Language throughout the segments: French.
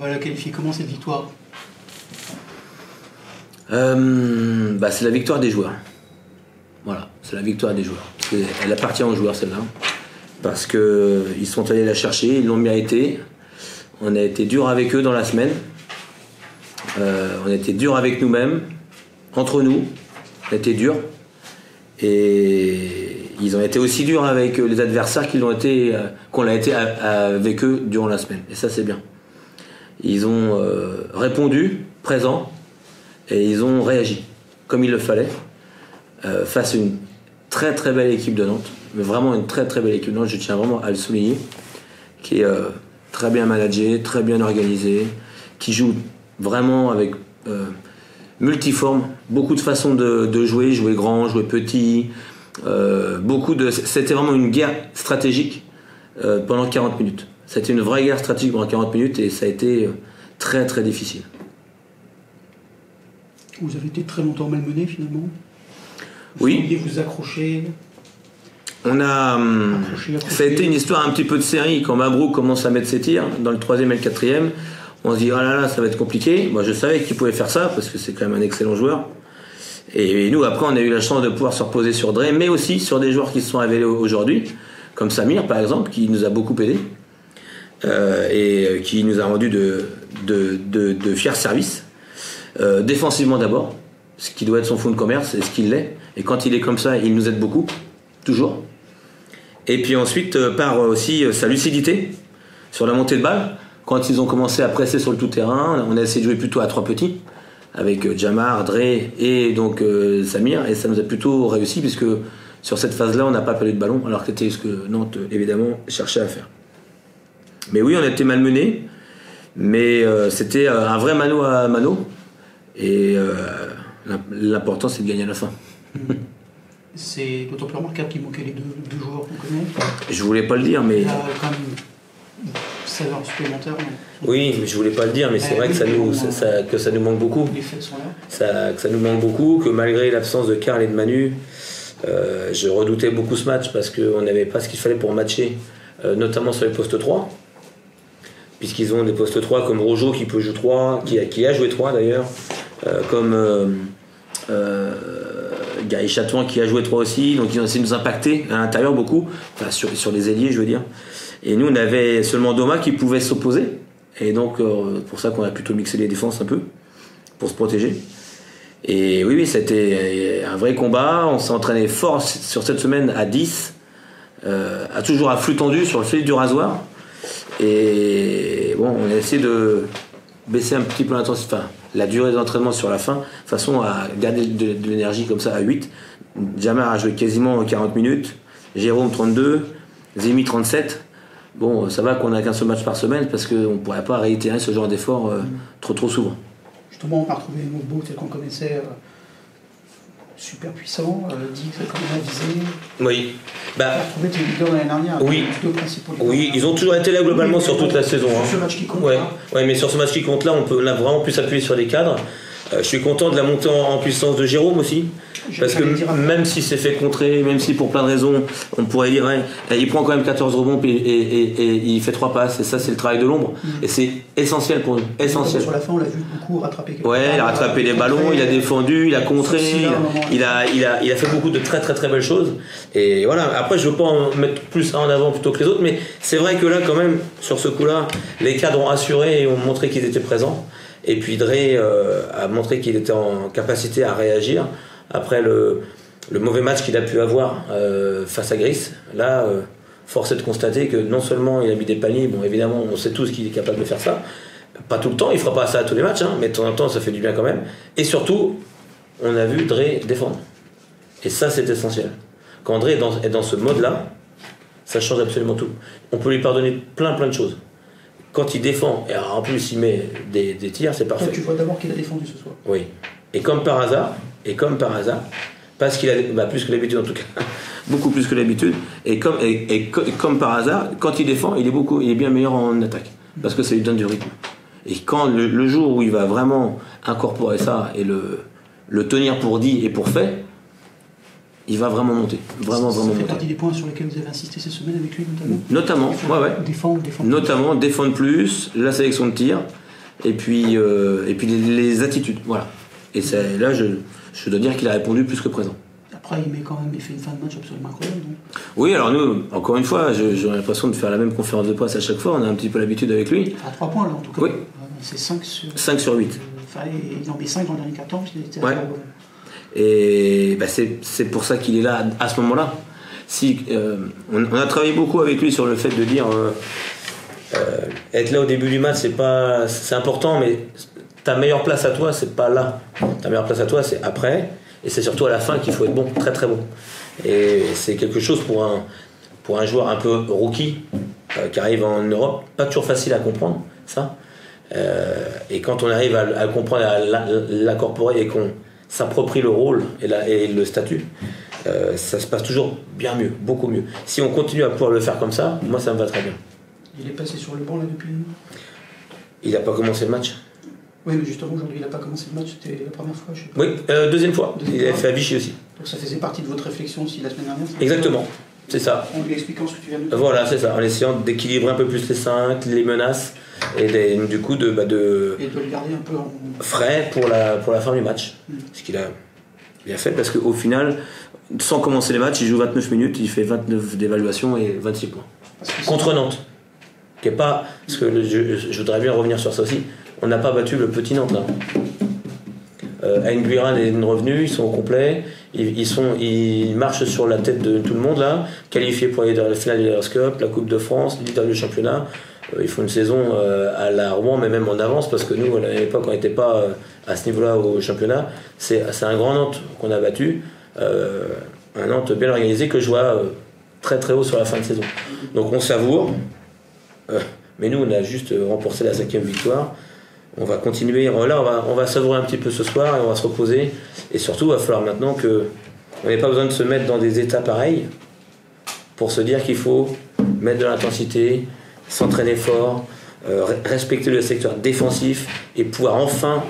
On va la qualifier comment cette victoire? C'est la victoire des joueurs. Voilà, c'est la victoire des joueurs. Elle appartient aux joueurs celle-là. Parce qu'ils sont allés la chercher, ils l'ont mérité. On a été dur avec eux dans la semaine. On a été dur avec nous-mêmes, entre nous. On a été dur. Et ils ont été aussi durs avec les adversaires qu'on l'a été avec eux durant la semaine. Et ça, c'est bien. Ils ont répondu, présent, et ils ont réagi comme il le fallait face à une très très belle équipe de Nantes, mais vraiment une très très belle équipe de Nantes, je tiens vraiment à le souligner, qui est très bien managée, très bien organisée, qui joue vraiment avec multiforme, beaucoup de façons de jouer grand, jouer petit, c'était vraiment une guerre stratégique pendant 40 minutes. C'était une vraie guerre stratégique pendant 40 minutes et ça a été très très difficile. Vous avez été très longtemps malmené finalement. Oui. Vous vous accrochez. Ça a été une histoire un petit peu de série. Quand Mabrouk commence à mettre ses tirs dans le 3e et le 4e, on se dit ah là là, ça va être compliqué. Moi je savais qu'il pouvait faire ça parce que c'est quand même un excellent joueur. Et nous après on a eu la chance de pouvoir se reposer sur Dre, mais aussi sur des joueurs qui se sont révélés aujourd'hui, comme Samir par exemple, qui nous a beaucoup aidé et qui nous a rendu de fiers services. Défensivement d'abord, ce qui doit être son fonds de commerce et ce qu'il l'est. Et quand il est comme ça, il nous aide beaucoup, toujours. Et puis ensuite, par aussi sa lucidité sur la montée de balle. Quand ils ont commencé à presser sur le tout-terrain, on a essayé de jouer plutôt à 3 petits, avec Djamar, Dre et donc Samir. Et ça nous a plutôt réussi, puisque sur cette phase-là, on n'a pas perdu de ballon, alors que c'était ce que Nantes, évidemment, cherchait à faire. Mais oui, on a été malmenés, mais c'était un vrai mano à mano. Et l'important, c'est de gagner à la fin. C'est d'autant plus remarquable qu'il manquait les deux joueurs qu'on connaît. Je voulais pas le dire, mais... Il y a quand même une saveur supplémentaire. Oui, mais je voulais pas le dire, mais c'est vrai que ça nous manque beaucoup. Les faits sont là. Que ça nous manque beaucoup, que malgré l'absence de Karl et de Manu, je redoutais beaucoup ce match parce qu'on n'avait pas ce qu'il fallait pour matcher, notamment sur les postes 3. Puisqu'ils ont des postes 3 comme Rojo qui peut jouer 3, qui a joué 3 d'ailleurs, comme Gaël Chatouan qui a joué 3 aussi, donc ils ont essayé de nous impacter à l'intérieur beaucoup, enfin sur les ailiers je veux dire. Et nous on avait seulement Doma qui pouvait s'opposer, et donc pour ça qu'on a plutôt mixé les défenses un peu, pour se protéger. Et oui, c'était un vrai combat, on s'est entraîné fort sur cette semaine à 10, toujours à flux tendu sur le fil du rasoir. Et bon, on a essayé de baisser un petit peu l'intensité, la durée d'entraînement sur la fin, de façon à garder de l'énergie comme ça à 8. Djamar a joué quasiment 40 minutes, Jérôme 32, Zemi 37. Bon, ça va qu'on n'a qu'un seul match par semaine parce qu'on ne pourrait pas réitérer ce genre d'effort trop souvent. Justement, on a retrouvé Mogbo, tel qu'on connaissait, super puissant, dit comme on a visé. Oui. On a retrouvé tes leaders l'année dernière. Oui. Les deux principaux leaders. Oui, ils ont toujours été là globalement sur toute la saison. Sur ce match qui compte. Ouais, mais sur ce match qui compte là, on a vraiment pu s'appuyer sur les cadres. Je suis content de la montée en puissance de Jérôme aussi. Parce que même s'il s'est fait contrer, même si pour plein de raisons, on pourrait dire, il prend quand même 14 rebonds et il fait 3 passes. Et ça, c'est le travail de l'ombre. Et c'est essentiel pour nous. Essentiel. Sur la fin, on l'a vu beaucoup rattraper. Ouais, il a rattrapé les ballons, il a défendu, il a contré, il a fait beaucoup de très très très belles choses. Et voilà, après, je veux pas en mettre plus en avant plutôt que les autres, mais c'est vrai que là, quand même, sur ce coup-là, les cadres ont assuré et ont montré qu'ils étaient présents. Et puis Dre a montré qu'il était en capacité à réagir après le mauvais match qu'il a pu avoir face à Gris. Là, force est de constater que non seulement il a mis des paniers, bon évidemment on sait tous qu'il est capable de faire ça, pas tout le temps, il fera pas ça à tous les matchs, mais de temps en temps ça fait du bien quand même. Et surtout, on a vu Dre défendre. Et ça c'est essentiel. Quand Dre est dans ce mode-là, ça change absolument tout. On peut lui pardonner plein de choses. Quand il défend, et en plus il met des tirs, c'est parfait. Donc tu vois d'abord qu'il a défendu ce soir. Oui. Et comme par hasard, parce qu'il a plus que l'habitude en tout cas, beaucoup plus que l'habitude, et comme par hasard, quand il défend, il est bien meilleur en attaque, parce que ça lui donne du rythme. Et quand le jour où il va vraiment incorporer ça et le tenir pour dit et pour fait, il va vraiment monter. Vraiment ça fait monter. partie des points sur lesquels vous avez insisté cette semaine avec lui notamment. Notamment, ouais. Défendre. Notamment, défendre plus, la sélection de tir. et puis les attitudes. Voilà. Et là, je dois dire qu'il a répondu plus que présent. Après, il fait une fin de match absolument incroyable. Donc. Oui, alors nous, encore une fois, j'ai l'impression de faire la même conférence de presse à chaque fois. On a un petit peu l'habitude avec lui. À 3 points, là, en tout cas. Oui. C'est 5 sur 8. Il en met 5 dans le dernier quart-temps. Ouais. Et c'est pour ça qu'il est là à ce moment-là. On a travaillé beaucoup avec lui sur le fait de dire être là au début du match, c'est important, mais ta meilleure place à toi, c'est pas là. Ta meilleure place à toi, c'est après. Et c'est surtout à la fin qu'il faut être bon, très très bon. Et c'est quelque chose pour un joueur un peu rookie qui arrive en Europe, pas toujours facile à comprendre, ça. Et quand on arrive à le comprendre, à l'incorporer et qu'on s'approprie le rôle et le statut, ça se passe toujours bien mieux, beaucoup mieux. Si on continue à pouvoir le faire comme ça, moi ça me va très bien. Il est passé sur le banc là depuis. Il n'a pas commencé le match. Oui, mais justement, aujourd'hui, il n'a pas commencé le match, c'était la première fois, je sais pas. Oui, deuxième fois. Il a fait à Vichy aussi. Donc ça faisait partie de votre réflexion aussi la semaine dernière. Exactement, c'est ça. En lui expliquant ce que tu viens de dire. Voilà, c'est ça, en essayant d'équilibrer un peu plus les 5, les menaces, et du coup de le garder un peu frais pour la fin du match. Ce qu'il a bien fait, parce qu'au final, sans commencer les matchs, il joue 29 minutes, il fait 29 d'évaluation et 26 points. Contre Nantes. Qui est pas, parce que je voudrais bien revenir sur ça aussi, on n'a pas battu le petit Nantes là. Ain Guiran est revenu, ils sont au complet, ils marchent sur la tête de tout le monde là, qualifiés pour aller dans la finale de la Cup, la Coupe de France, leader du championnat. Ils font une saison à la Rouen, mais même en avance, parce que nous, à l'époque, on n'était pas à ce niveau-là au championnat. C'est un grand Nantes qu'on a battu, un Nantes bien organisé que je vois très très haut sur la fin de saison. Donc on savoure, mais nous, on a juste remporté la 5e victoire. On va continuer, là on va savourer un petit peu ce soir et on va se reposer, et surtout il va falloir maintenant on n'ait pas besoin de se mettre dans des états pareils pour se dire qu'il faut mettre de l'intensité, s'entraîner fort, respecter le secteur défensif et pouvoir enfin,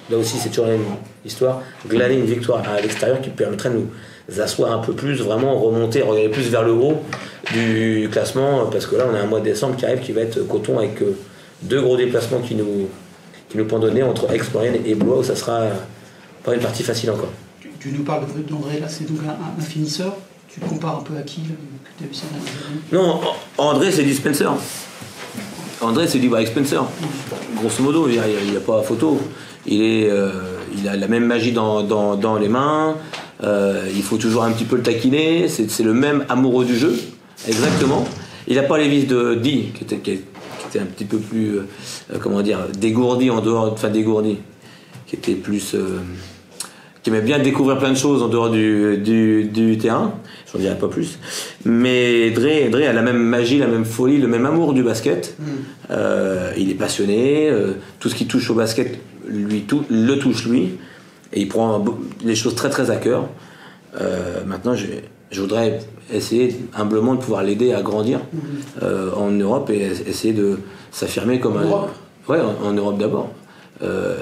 là aussi c'est toujours la même histoire, glaner une victoire à l'extérieur qui permettrait de nous asseoir un peu plus, vraiment remonter, regarder plus vers le haut du classement, parce que là on a un mois de décembre qui arrive qui va être coton avec 2 gros déplacements qui nous pendonner entre Aix-Maurienne et Blois, où ça sera pas une partie facile encore. Tu nous parles d'André, là c'est donc un finisseur. Tu le compares un peu à qui que tu as vu ça dans les années? Non, André c'est du Spencer. André c'est du Mike Spencer. Grosso modo, il n'y a pas photo. Il a la même magie dans les mains. Il faut toujours un petit peu le taquiner. C'est le même amoureux du jeu, exactement. Il n'a pas les vis de Di, qui était un petit peu plus dégourdi qui était plus qui aimait bien découvrir plein de choses en dehors du terrain, j'en dirais pas plus, mais Dre a la même magie, la même folie, le même amour du basket. Il est passionné, tout ce qui touche au basket le touche lui, et il prend les choses très très à cœur. Maintenant je voudrais essayer humblement de pouvoir l'aider à grandir en Europe et essayer de s'affirmer comme en Europe d'abord.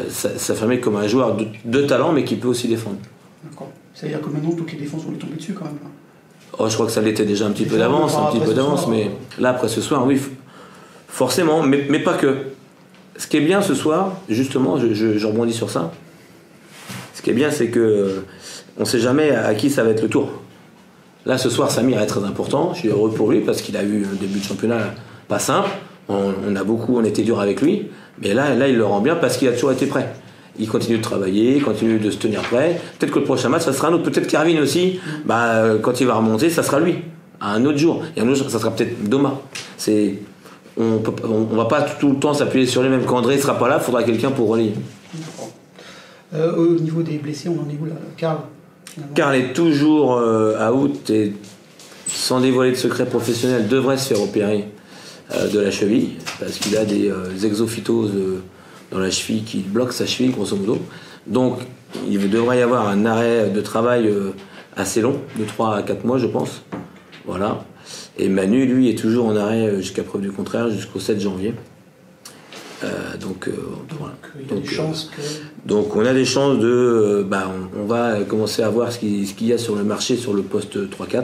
S'affirmer comme un joueur de talent mais qui peut aussi défendre. D'accord. C'est-à-dire que maintenant toutes les défenses on est tombé dessus quand même. Oh, je crois que ça l'était déjà un petit peu d'avance, mais là après ce soir, oui, forcément, mais pas que. Ce qui est bien ce soir, justement, je rebondis sur ça. Ce qui est bien, c'est que on sait jamais à qui ça va être le tour. Là, ce soir, Samir est très important. Je suis heureux pour lui parce qu'il a eu un début de championnat pas simple. On était dur avec lui. Mais là, il le rend bien parce qu'il a toujours été prêt. Il continue de travailler, il continue de se tenir prêt. Peut-être que le prochain match, ça sera un autre. Peut-être qu'Arvin aussi, quand il va remonter, ça sera lui. À un autre jour. Et un autre jour, ça sera peut-être Doma. On va pas tout le temps s'appuyer sur lui. Même quand André ne sera pas là, il faudra quelqu'un pour relayer. Au niveau des blessés, on en est où là, Karl? Karl est toujours out et sans dévoiler de secret professionnel devrait se faire opérer de la cheville parce qu'il a des exophytoses dans la cheville qui bloquent sa cheville grosso modo. Donc il devrait y avoir un arrêt de travail assez long, de 3 à 4 mois je pense. Voilà. Et Manu lui est toujours en arrêt jusqu'à preuve du contraire jusqu'au 7 janvier. Donc on a des chances de on va commencer à voir ce qu'il y a sur le marché sur le poste 3-4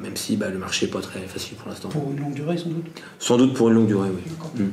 même si le marché n'est pas très facile pour l'instant. Pour une longue durée sans doute. Sans doute pour une longue durée, oui.